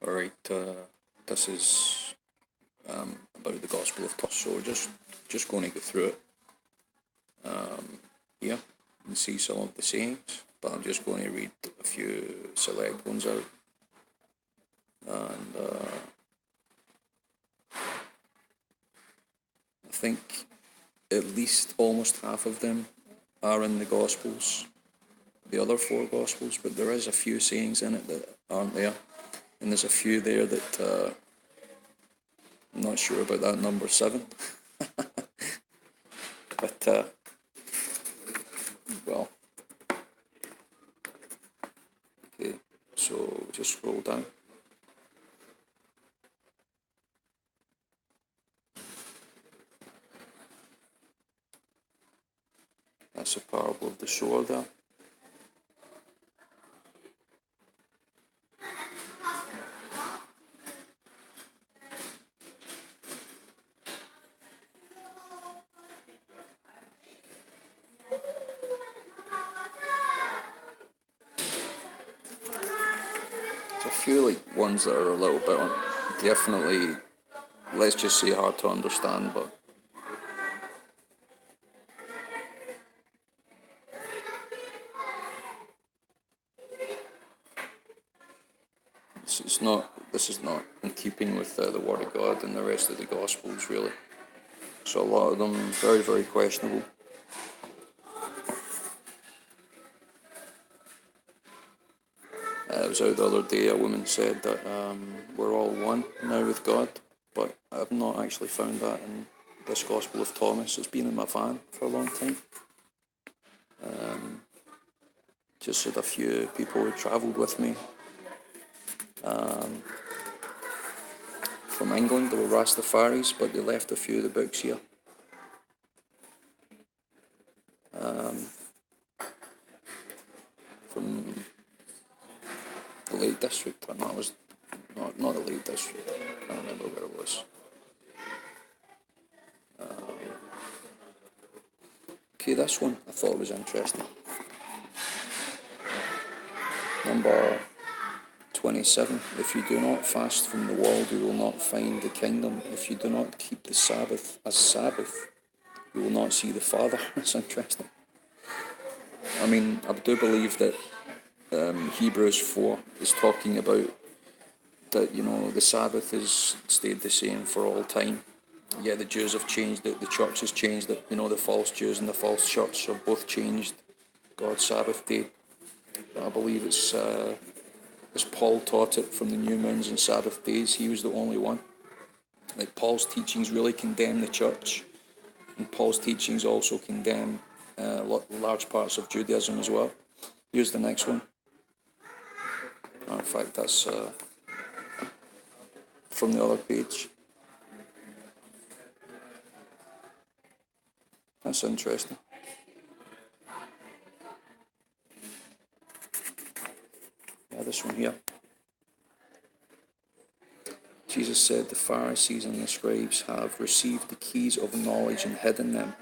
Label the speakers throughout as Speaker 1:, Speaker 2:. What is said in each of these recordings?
Speaker 1: Alright, this is about the Gospel of Thomas, so just going to go through it here and see some of the sayings, but I'm just going to read a few select ones out, and I think at least almost half of them are in the Gospels, the other four Gospels, but there is a few sayings in it that aren't there, and there's a few there that I'm not sure about that number 7, but well, okay, so just scroll down. That's a parable of the sower there. There's a few like ones that are a little bit definitely, let's just say, hard to understand, but this is not in keeping with the Word of God and the rest of the Gospels, really. So a lot of them very, very questionable. It was out the other day, a woman said that we're all one now with God, but I've not actually found that in this Gospel of Thomas. It's been in my van for a long time. Just had a few people who travelled with me from England. They were Rastafaris, but they left a few of the books here. From the Lake District, or no, it was not the Lake District. I can't remember where it was. Okay, this one I thought was interesting. Number 27. If you do not fast from the world, you will not find the kingdom. If you do not keep the Sabbath as Sabbath, you will not see the Father. That's interesting. I mean, I do believe that Hebrews 4 is talking about that, the Sabbath has stayed the same for all time. Yeah, the Jews have changed it, the church has changed it, the false Jews and the false church have both changed God's Sabbath day. But I believe it's, as Paul taught it from the new moons and Sabbath days, he was the only one. Like, Paul's teachings really condemn the church, and Paul's teachings also condemn large parts of Judaism as well. Here's the next one. In fact, that's from the other page. That's interesting. Yeah, this one here. Jesus said, the Pharisees and the scribes have received the keys of knowledge and hidden them.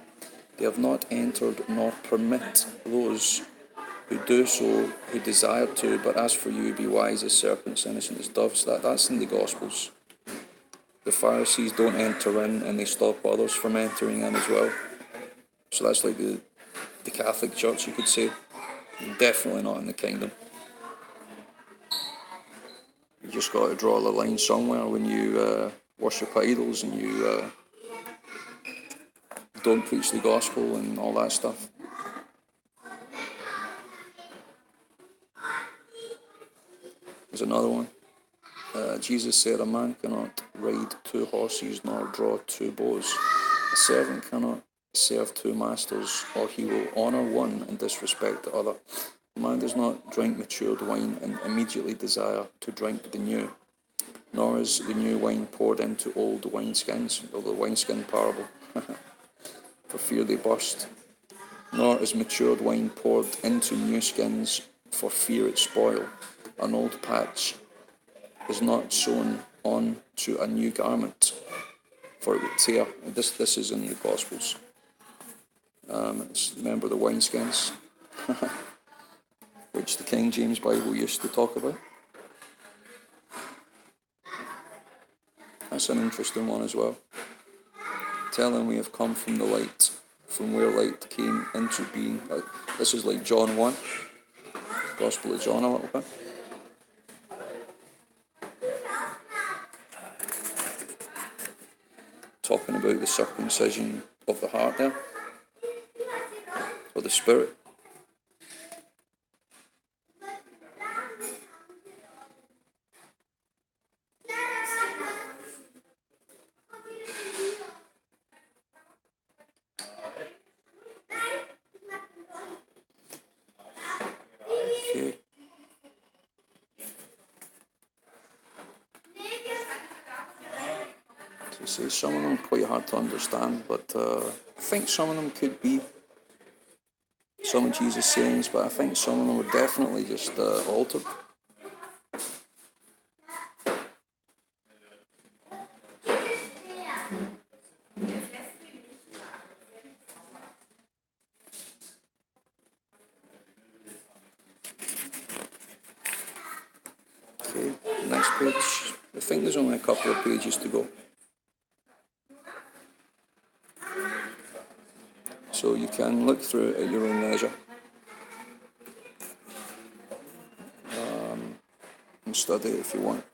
Speaker 1: They have not entered nor permit those who do so, who desire to, but as for you, be wise as serpents, innocent as doves. That's in the Gospels. The Pharisees don't enter in, and they stop others from entering in as well. So that's like the Catholic Church, you could say. Definitely not in the kingdom. You just got to draw the line somewhere when you worship idols and you don't preach the gospel and all that stuff. There's another one. Jesus said, a man cannot ride 2 horses nor draw 2 bows. A servant cannot serve 2 masters, or he will honour one and disrespect the other. A man does not drink matured wine and immediately desire to drink the new, nor is the new wine poured into old wineskins, or the wineskin parable, for fear they burst. Nor is matured wine poured into new skins for fear it spoil. An old patch is not sewn on to a new garment, for it would tear. This is in the Gospels. Remember the wineskins, which the King James Bible used to talk about. That's an interesting one as well. Tell them we have come from the light, from where light came into being. This is like John 1, Gospel of John a little bit. Talking about the circumcision of the heart there, or the spirit. Okay. To say some of them quite hard to understand, but I think some of them could be some of Jesus' sayings, but I think some of them were definitely just altered. Okay, next page. I think there's only a couple of pages to go. So you can look through it at your own leisure. And study it if you want.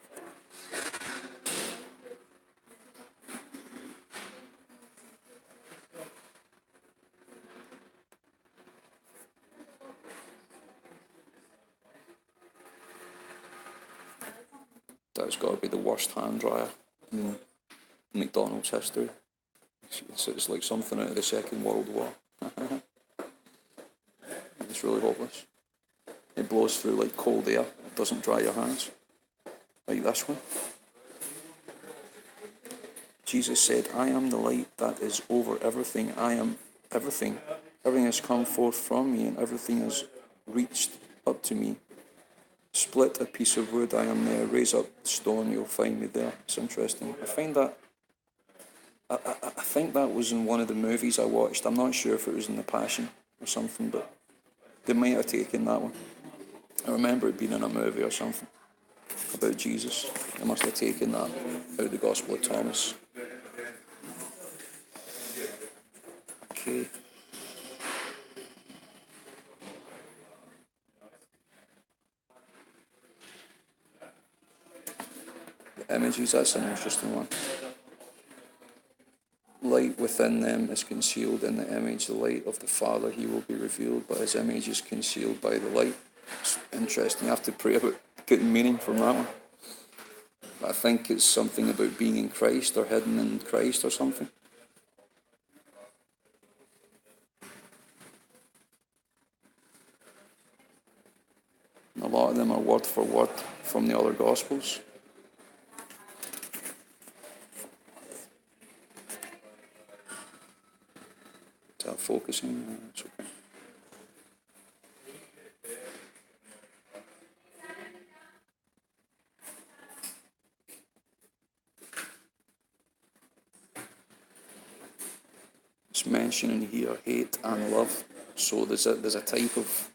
Speaker 1: That's got to be the worst hand dryer in McDonald's history. It's like something out of the Second World War. It's really hopeless. It blows through like cold air. It doesn't dry your hands. Like this one. Jesus said, I am the light that is over everything. I am everything. Everything has come forth from me and everything has reached up to me. Split a piece of wood, I am there. Raise up the stone, you'll find me there. It's interesting. I find that, I think that was in one of the movies I watched. I'm not sure if it was in The Passion or something, but they might have taken that one. I remember it being in a movie or something about Jesus. They must have taken that out of the Gospel of Thomas. Okay. The images, that's an interesting one. Light within them is concealed in the image, the light of the Father, he will be revealed, but his image is concealed by the light. It's interesting. I have to pray about getting meaning from that one. But I think it's something about being in Christ or hidden in Christ or something. And a lot of them are word for word from the other Gospels. Focusing, it's okay. It's mentioning here hate and love. So there's a type of,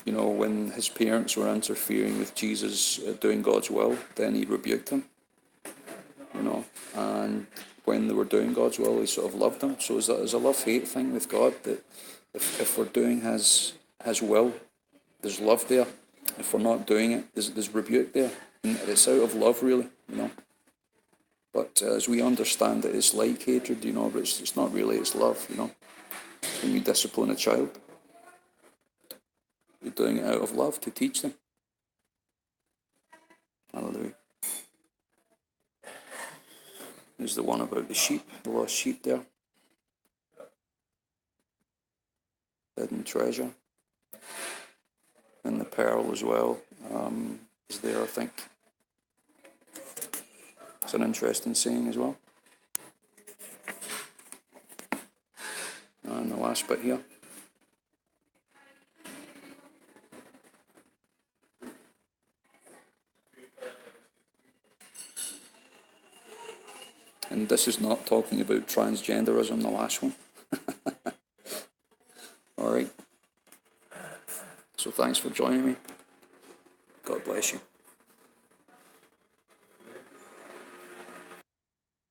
Speaker 1: when his parents were interfering with Jesus doing God's will, then he rebuked them, and when they were doing God's will, he sort of loved them. So there's a love-hate thing with God, that if we're doing his will, there's love there. If we're not doing it, there's rebuke there. And it's out of love, really, But as we understand it, it's like hatred, but it's not really, it's love, When you discipline a child, you're doing it out of love to teach them. Hallelujah. There's the one about the sheep, the lost sheep there. Hidden treasure. And the pearl as well is there, I think. It's an interesting saying as well. And the last bit here. And this is not talking about transgenderism, the last one. All right. So thanks for joining me. God bless you.